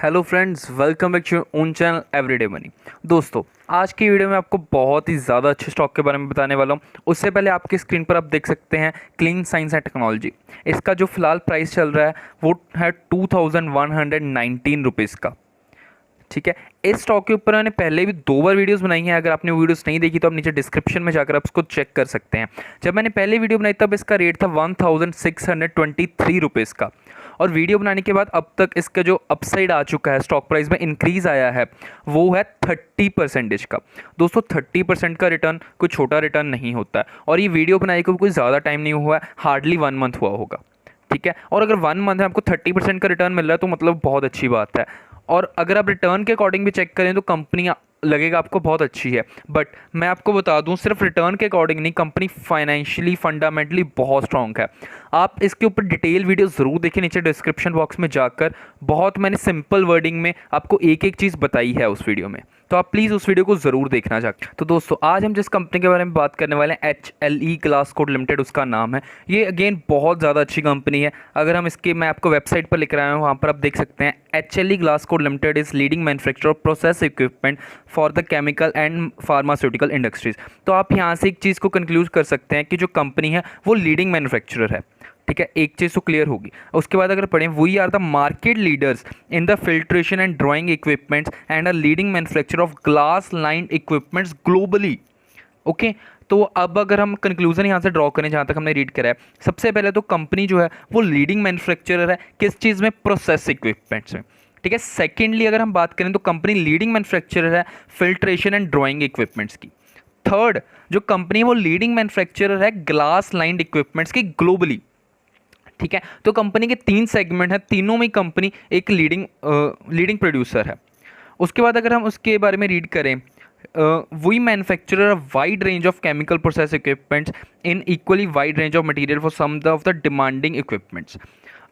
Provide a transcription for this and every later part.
Hello friends, welcome back to own channel everyday money. दोस्तों, आज की वीडियो में आपको बहुत ही ज़्यादा अच्छे स्टॉक के बारे में बताने वाला हूँ। उससे पहले आपकी स्क्रीन पर आप देख सकते हैं क्लीन साइंस एंड टेक्नोलॉजी। इसका जो फिलहाल प्राइस चल रहा है वो है 2119 रुपीज़ का। ठीक है, इस स्टॉक के ऊपर मैंने पहले भी 2 बार वीडियोस बनाई हैं। अगर आपने वीडियोस नहीं देखी तो आप नीचे डिस्क्रिप्शन में जाकर आप उसको चेक कर सकते हैं। जब मैंने पहले वीडियो बनाई तब इसका रेट था 1623 रुपीज़ का, और वीडियो बनाने के बाद अब तक इसका जो अपसाइड आ चुका है, स्टॉक प्राइस में इंक्रीज़ आया है, वो है 30% का। दोस्तों, 30% का रिटर्न कोई छोटा रिटर्न नहीं होता है, और ये वीडियो बनाने को कोई ज़्यादा टाइम नहीं हुआ है, हार्डली 1 मंथ हुआ होगा। ठीक है, और अगर 1 मंथ में आपको 30% का रिटर्न मिल रहा है तो मतलब बहुत अच्छी बात है। और अगर आप रिटर्न के अकॉर्डिंग भी चेक करें तो कंपनी लगेगा आपको बहुत अच्छी है। बट मैं आपको बता दूं, सिर्फ रिटर्न के अकॉर्डिंग नहीं, कंपनी फाइनेंशियली फंडामेंटली बहुत स्ट्रांग है। आप इसके ऊपर डिटेल वीडियो ज़रूर देखें नीचे डिस्क्रिप्शन बॉक्स में जाकर। बहुत मैंने सिंपल वर्डिंग में आपको एक एक चीज़ बताई है उस वीडियो में, तो आप प्लीज़ उस वीडियो को ज़रूर देखना जाकर। तो दोस्तों, आज हम जिस कंपनी के बारे में बात करने वाले हैं, HLE ग्लासकोट लिमिटेड उसका नाम है। ये अगेन बहुत ज़्यादा अच्छी कंपनी है। अगर हम इसके, मैं आपको वेबसाइट पर लिख रहा हूँ, वहाँ पर आप देख सकते हैं HLE Glascoat limited is leading manufacturer of process equipment for the chemical and pharmaceutical industries. तो आप यहाँ से एक चीज़ को कंक्लूड कर सकते हैं कि जो कंपनी है वो लीडिंग मैन्युफैक्चरर है। ठीक है, एक चीज़ तो क्लियर होगी। उसके बाद अगर पढ़ें, we are the market leaders in the filtration and drying equipments and a leading manufacturer of glass line equipments globally. Okay, तो अब अगर हम कंक्लूजन यहाँ से ड्रॉ करें, जहाँ तक हमने रीड करा है, सबसे पहले तो कंपनी जो है वो लीडिंग मैन्युफैक्चरर है किस चीज़ में? प्रोसेस इक्विपमेंट्स में। ठीक है, सेकेंडली अगर हम बात करें तो कंपनी लीडिंग मैन्युफैक्चरर है फिल्ट्रेशन एंड ड्राइंग इक्विपमेंट्स की। थर्ड, जो कंपनी है वो लीडिंग मैन्युफैक्चरर है ग्लास लाइन इक्विपमेंट्स की ग्लोबली। ठीक है, तो कंपनी के 3 सेगमेंट हैं, तीनों में कंपनी एक लीडिंग प्रोड्यूसर है। उसके बाद अगर हम उसके बारे में रीड करें, we manufacture a wide range of chemical process equipments in equally wide range of material for some of the demanding equipments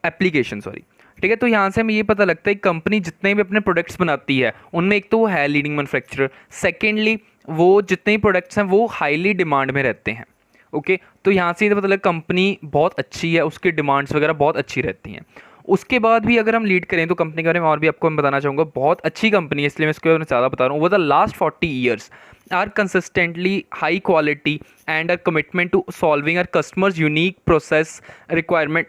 application, sorry. ठीक है, तो यहाँ से हमें ये पता लगता है कि कंपनी जितने भी अपने प्रोडक्ट्स बनाती है उनमें एक तो वो है लीडिंग मैन्युफैक्चरर, सेकेंडली वो जितने भी प्रोडक्ट्स हैं वो हाईली डिमांड में रहते हैं। ओके, तो यहाँ से ये पता लगा कंपनी बहुत अच्छी है, उसकी डिमांड्स वगैरह बहुत अच्छी रहती हैं। उसके बाद भी अगर हम लीड करें तो कंपनी के बारे में और भी आपको मैं बताना चाहूँगा, बहुत अच्छी कंपनी है, इसलिए मैं इसके बारे में ज़्यादा बता रहा हूँ। Over the last 40 years our consistently high quality and our commitment to solving our customers unique process requirement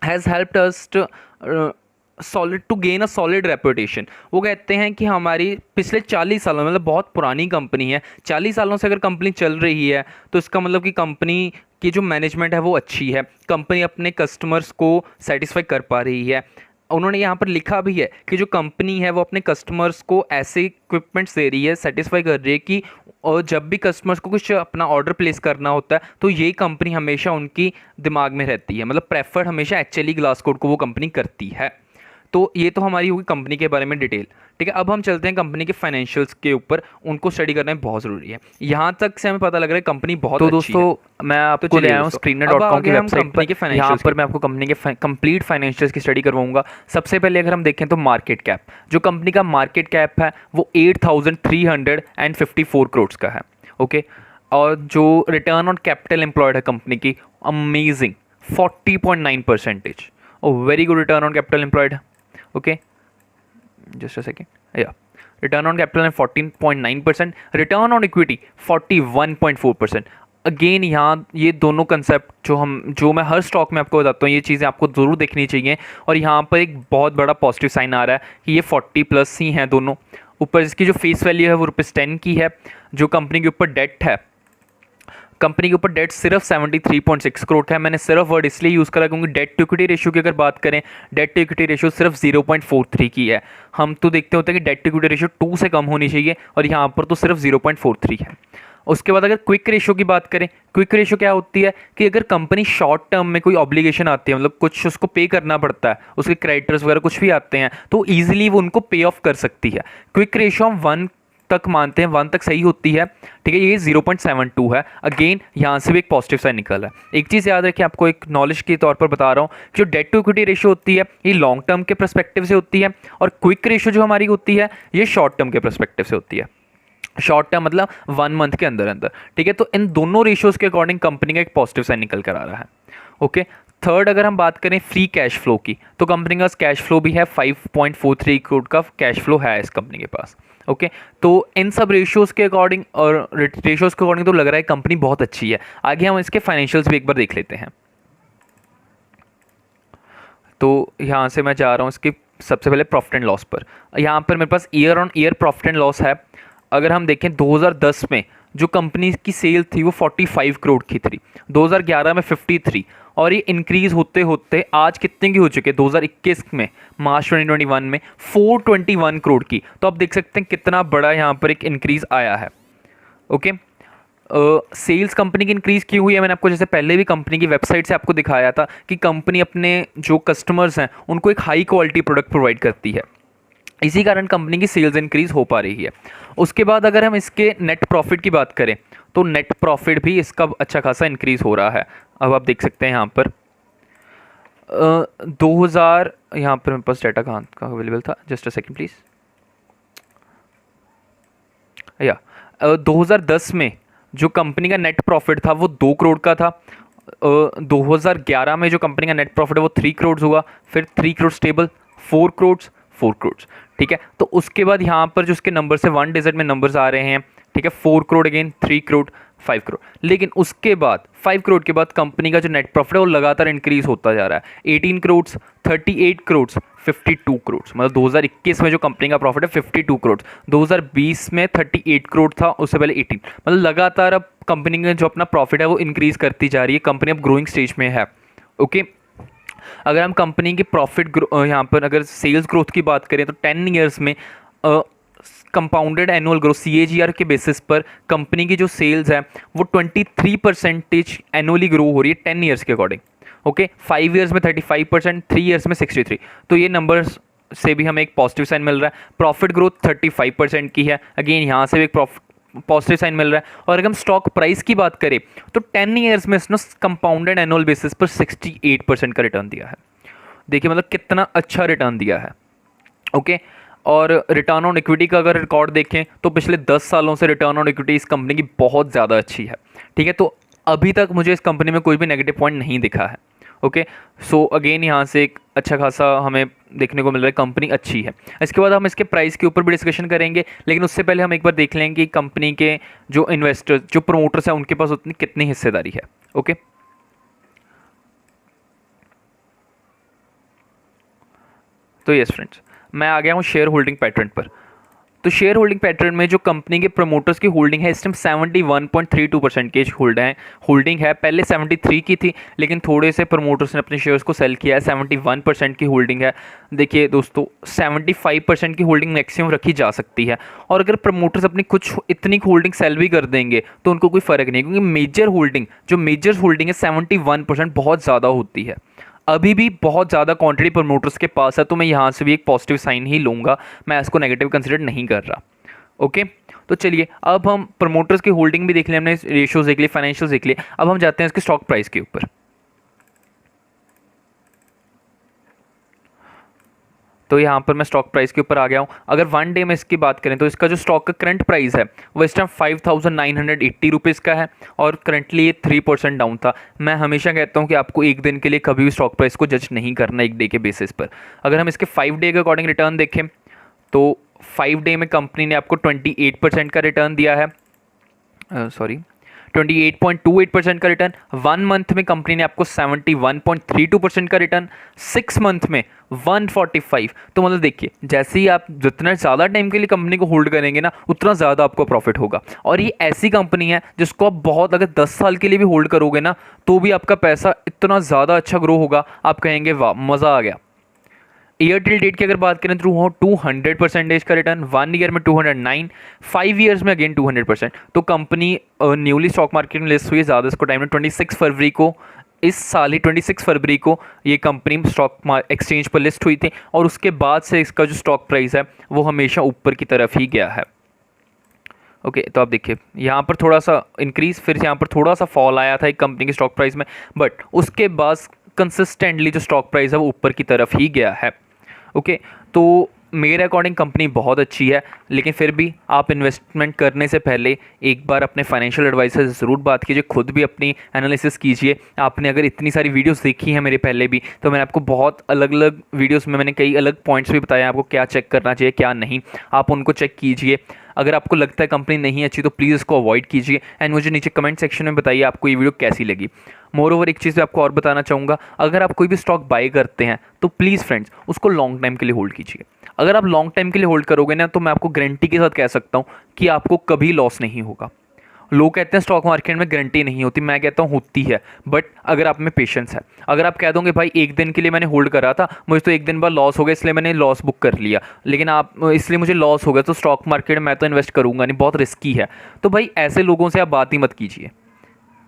has helped us solid to gain a solid reputation. वो कहते हैं कि हमारी पिछले 40 सालों में, मतलब बहुत पुरानी कंपनी है, 40 सालों से अगर कंपनी चल रही है तो इसका मतलब कि कंपनी की जो मैनेजमेंट है वो अच्छी है, कंपनी अपने कस्टमर्स को सेटिस्फाई कर पा रही है। उन्होंने यहाँ पर लिखा भी है कि जो कंपनी है वो अपने कस्टमर्स को ऐसे इक्विपमेंट्स दे रही है, सेटिस्फाई कर रही है कि और जब भी कस्टमर्स को कुछ अपना ऑर्डर प्लेस करना होता है तो ये कंपनी हमेशा उनकी दिमाग में रहती है, मतलब प्रेफर हमेशा HLE ग्लासकोट को वो कंपनी करती है। तो ये तो हमारी होगी कंपनी के बारे में डिटेल। ठीक है, अब हम चलते हैं कंपनी के फाइनेंशियल्स के ऊपर, उनको स्टडी करना बहुत ज़रूरी है। यहाँ तक से हमें पता लग रहा है कंपनी बहुत अच्छी है। तो दोस्तों, मैं आपको ले आया हूँ screener.com की वेबसाइट पर। यहाँ पर मैं आपको कंपनी के कंप्लीट फाइनेंशियल्स की स्टडी करवाऊंगा। सबसे पहले अगर हम देखें तो मार्केट कैप, जो कंपनी का मार्केट कैप है वो 8354 करोड़ का है। ओके, और जो रिटर्न ऑन कैपिटल एम्प्लॉयड है कंपनी की, amazing 40.9%। Very good return on capital employed है। ओके, जस्ट अ सेकेंड, या return on capital 14.9%, return on equity 41.4%। Again यहाँ ये दोनों कंसेप्ट जो मैं हर स्टॉक में आपको बताता हूँ, ये चीज़ें आपको ज़रूर देखनी चाहिए। और यहाँ पर एक बहुत बड़ा पॉजिटिव साइन आ रहा है कि ये 40+ ही हैं दोनों। ऊपर इसकी जो फेस वैल्यू है वो ₹10 की है। जो कंपनी के ऊपर डेट है, कंपनी के ऊपर डेट सिर्फ 73.6 करोड़ का है। मैंने सिर्फ वर्ड इसलिए यूज़ करा क्योंकि डेट टू इक्विटी रेशियो की अगर बात करें, डेट टू इक्विटी रेशियो सिर्फ 0.43 की है। हम तो देखते होते हैं कि डेट टू इक्विटी रेशियो 2 से कम होनी चाहिए, और यहाँ पर तो सिर्फ 0.43 है। उसके बाद अगर क्विक रेशियो की बात करें, क्विक रेशियो क्या होती है कि अगर कंपनी शॉर्ट टर्म में कोई ऑब्लिगेशन आती है, मतलब कुछ उसको पे करना पड़ता है, उसके क्रेडिटर्स वगैरह कुछ भी आते हैं, तो ईजिली वो उनको पे ऑफ कर सकती है। क्विक रेशियो हम 1 तक मानते हैं, 1 तक सही होती है। ठीक है, ये 0.72 है। अगेन यहाँ से भी एक पॉजिटिव साइन निकल है। एक चीज़ याद रखिए, आपको एक नॉलेज के तौर पर बता रहा हूँ, जो डेट टू इक्विटी रेशियो होती है ये लॉन्ग टर्म के पर्सपेक्टिव से होती है, और क्विक रेशियो जो हमारी होती है ये शॉर्ट टर्म के पर्सपेक्टिव से होती है। शॉर्ट टर्म मतलब 1 मंथ के अंदर अंदर। ठीक है, तो इन दोनों रेशियोज़ के अकॉर्डिंग कंपनी का एक पॉजिटिव साइन निकल कर आ रहा है। ओके, थर्ड अगर हम बात करें फ्री कैश फ्लो की, तो कंपनी का कैश फ्लो भी है 5.43 करोड़ का कैश फ्लो है इस कंपनी के पास। ओके, तो इन सब रेशियोज़ के अकॉर्डिंग और रेशियोज़ के अकॉर्डिंग तो लग रहा है कंपनी बहुत अच्छी है। आगे हम इसके फाइनेंशियल्स भी एक बार देख लेते हैं। तो यहाँ से मैं जा रहा हूँ इसकी सबसे पहले प्रॉफिट एंड लॉस पर। यहाँ पर मेरे पास year on year profit and loss है। अगर हम देखें 2010 में जो कंपनी की सेल थी वो 45 करोड़ की थी, 2011 में 53, और ये इंक्रीज़ होते होते आज कितने की हो चुके हैं 2021 में, मार्च 2021 में 421 करोड़ की। तो आप देख सकते हैं कितना बड़ा यहाँ पर एक इंक्रीज़ आया है। ओके, सेल्स कंपनी की इंक्रीज़ की हुई है। मैंने आपको जैसे पहले भी कंपनी की वेबसाइट से आपको दिखाया था कि कंपनी अपने जो कस्टमर्स हैं उनको एक हाई क्वालिटी प्रोडक्ट प्रोवाइड करती है, इसी कारण कंपनी की सेल्स इंक्रीज़ हो पा रही है। उसके बाद अगर हम इसके नेट प्रॉफिट की बात करें तो नेट प्रॉफिट भी इसका अच्छा खासा इंक्रीज़ हो रहा है। अब आप देख सकते हैं यहाँ पर 2000, यहाँ पर मेरे पास डाटा कहाँ का अवेलेबल था, जस्ट अ सेकंड प्लीज़। या 2010 में जो कंपनी का नेट प्रॉफिट था वो 2 करोड़ का था। 2011 में जो कंपनी का नेट प्रॉफिट है वो 3 करोड़ हुआ, फिर 3 करोड़ स्टेबल, 4 करोड़, 4 करोड़। ठीक है, तो उसके बाद यहाँ पर जो उसके नंबर से 1 डिजिट में नंबर्स आ रहे हैं, ठीक है, 4 करोड़ अगेन, 3 करोड़, 5 करोड़। लेकिन उसके बाद 5 करोड़ के बाद कंपनी का जो नेट प्रॉफिट है वो लगातार इंक्रीज होता जा रहा है। 18 करोड़, 38 करोड़, 52 करोड़। मतलब 2021 में जो कंपनी का प्रॉफिट है 52 करोड़, 2020 में 38 करोड़ था, उससे पहले 18। मतलब लगातार अब कंपनी का जो अपना प्रॉफिट है वो इंक्रीज करती जा रही है। कंपनी अब ग्रोइंग स्टेज में है। ओके, अगर हम कंपनी के प्रॉफिट यहाँ पर अगर सेल्स ग्रोथ की बात करें तो 10 ईयर्स में कंपाउंडेड एनुअल ग्रोथ CAGR के बेसिस पर कंपनी की जो सेल्स है वो 23% एनुअली ग्रो हो रही है 10 ईयर्स के अकॉर्डिंग। ओके, 5 ईयर्स में 35%, 3 ईयर्स में 63। तो ये नंबर्स से भी हमें एक पॉजिटिव साइन मिल रहा है। प्रॉफिट ग्रोथ 35% की है, अगेन यहाँ से भी एक पॉजिटिव साइन मिल रहा है। और अगर हम स्टॉक प्राइस की बात करें तो 10 ईयर्स में इसने कंपाउंडेड एनुअल बेसिस पर 68% का रिटर्न दिया है। देखिए मतलब कितना अच्छा रिटर्न दिया है। ओके, और रिटर्न ऑन इक्विटी का अगर रिकॉर्ड देखें तो पिछले 10 सालों से रिटर्न ऑन इक्विटी इस कंपनी की बहुत ज़्यादा अच्छी है। ठीक है, तो अभी तक मुझे इस कंपनी में कोई भी नेगेटिव पॉइंट नहीं दिखा है। ओके, सो अगेन यहाँ से एक अच्छा खासा हमें देखने को मिल रहा है, कंपनी अच्छी है। इसके बाद हम इसके प्राइस के ऊपर भी डिस्कशन करेंगे, लेकिन उससे पहले हम एक बार देख लेंगे कि कंपनी के जो इन्वेस्टर्स, जो प्रमोटर्स हैं, उनके पास उतनी कितनी हिस्सेदारी है। ओके, तो यस फ्रेंड्स, मैं आ गया हूँ शेयर होल्डिंग पैटर्न पर। तो शेयर होल्डिंग पैटर्न में जो कंपनी के प्रमोटर्स की होल्डिंग है इस टाइम 71.32% की होल्डिंग है। पहले 73 की थी, लेकिन थोड़े से प्रमोटर्स ने अपने शेयर्स को सेल किया है। 71% की होल्डिंग है। देखिए दोस्तों, 75% की होल्डिंग मैक्सिमम रखी जा सकती है, और अगर प्रमोटर्स अपनी कुछ इतनी होल्डिंग सेल भी कर देंगे तो उनको कोई फ़र्क नहीं, क्योंकि मेजर होल्डिंग है 71% बहुत ज़्यादा होती है। अभी भी बहुत ज़्यादा क्वांटिटी प्रमोटर्स के पास है, तो मैं यहाँ से भी एक पॉजिटिव साइन ही लूँगा, मैं इसको नेगेटिव कंसिडर नहीं कर रहा। ओके, तो चलिए अब हम प्रमोटर्स की होल्डिंग भी देख लिया, हमने रेशियोज देख लिए, फाइनेंशियल्स देख लिए। अब हम जाते हैं इसके स्टॉक प्राइस के ऊपर। तो यहाँ पर मैं स्टॉक प्राइस के ऊपर आ गया हूँ। अगर 1 डे में इसकी बात करें तो इसका जो स्टॉक का करंट प्राइस है वो इस टाइम 5,980 रुपीज़ का है, और करंटली ये 3% डाउन था। मैं हमेशा कहता हूँ कि आपको एक दिन के लिए कभी भी स्टॉक प्राइस को जज नहीं करना एक डे के बेसिस पर। अगर हम इसके 5 डे के अकॉर्डिंग रिटर्न देखें तो 5 डे में कंपनी ने आपको 28% का रिटर्न दिया है, 28.28% का रिटर्न। 1 मंथ में कंपनी ने आपको 71.32% का रिटर्न, 6 मंथ में 145। तो मतलब देखिए, जैसे ही आप जितना ज़्यादा टाइम के लिए कंपनी को होल्ड करेंगे ना, उतना ज़्यादा आपको प्रॉफिट होगा। और ये ऐसी कंपनी है जिसको आप बहुत, अगर 10 साल के लिए भी होल्ड करोगे ना, तो भी आपका पैसा इतना ज़्यादा अच्छा ग्रो होगा, आप कहेंगे वाह मज़ा आ गया। ईयर टिल डेट की अगर बात करें तो 200% का रिटर्न, 1 ईयर में 209, 5 ईयर्स में अगेन 200%। तो कंपनी न्यूली स्टॉक मार्केट में लिस्ट हुई है, ज़्यादा इसको टाइम में 26 फरवरी को, इस साल ही 26 फरवरी को ये कंपनी स्टॉक एक्सचेंज पर लिस्ट हुई थी, और उसके बाद से इसका जो स्टॉक प्राइस है वो हमेशा ऊपर की तरफ ही गया है। ओके, तो आप देखिए यहाँ पर थोड़ा सा इंक्रीज, फिर यहाँ पर थोड़ा सा फॉल आया था एक कंपनी के स्टॉक प्राइस में, बट उसके बाद कंसिस्टेंटली जो स्टॉक प्राइस है वो ऊपर की तरफ ही गया है। ओके, तो मेरे अकॉर्डिंग कंपनी बहुत अच्छी है, लेकिन फिर भी आप इन्वेस्टमेंट करने से पहले एक बार अपने फाइनेंशियल एडवाइजर से ज़रूर बात कीजिए, खुद भी अपनी एनालिसिस कीजिए। आपने अगर इतनी सारी वीडियोस देखी हैं मेरे पहले भी, तो मैंने आपको बहुत अलग अलग वीडियोस में मैंने कई अलग पॉइंट्स भी बताए हैं आपको क्या चेक करना चाहिए क्या नहीं, आप उनको चेक कीजिए। अगर आपको लगता है कंपनी नहीं अच्छी तो प्लीज़ इसको अवॉइड कीजिए एंड मुझे नीचे कमेंट सेक्शन में बताइए आपको ये वीडियो कैसी लगी। मोर ओवर एक चीज़ भी आपको और बताना चाहूँगा, अगर आप कोई भी स्टॉक बाय करते हैं तो प्लीज़ फ्रेंड्स उसको लॉन्ग टाइम के लिए होल्ड कीजिए। अगर आप लॉन्ग टाइम के लिए होल्ड करोगे ना, तो मैं आपको गारंटी के साथ कह सकता हूँ कि आपको कभी लॉस नहीं होगा। लोग कहते हैं स्टॉक मार्केट में गारंटी नहीं होती, मैं कहता हूँ होती है, बट अगर आप में पेशेंस है। अगर आप कह दोगे भाई एक दिन के लिए मैंने होल्ड करा था, मुझे तो एक दिन बाद लॉस हो गया इसलिए मैंने लॉस बुक कर लिया, लेकिन आप इसलिए मुझे लॉस हो गया तो स्टॉक मार्केट में मैं तो इन्वेस्ट करूँगा नहीं, बहुत रिस्की है, तो भाई ऐसे लोगों से आप बात ही मत कीजिए।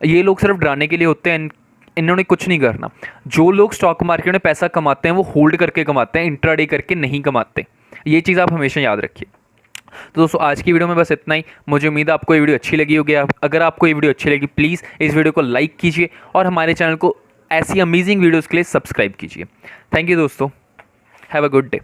ये लोग सिर्फ डराने के लिए होते हैं, इन्होंने कुछ नहीं करना। जो लोग स्टॉक मार्केट में पैसा कमाते हैं वो होल्ड करके कमाते हैं, इंट्राडे करके नहीं कमाते। ये चीज़ आप हमेशा याद रखिए। तो दोस्तों आज की वीडियो में बस इतना ही। मुझे उम्मीद है आपको ये वीडियो अच्छी लगी होगी। अगर आपको ये वीडियो अच्छी लगी प्लीज़ इस वीडियो को लाइक कीजिए और हमारे चैनल को ऐसी अमेजिंग वीडियोज़ के लिए सब्सक्राइब कीजिए। थैंक यू दोस्तों, हैव अ गुड डे।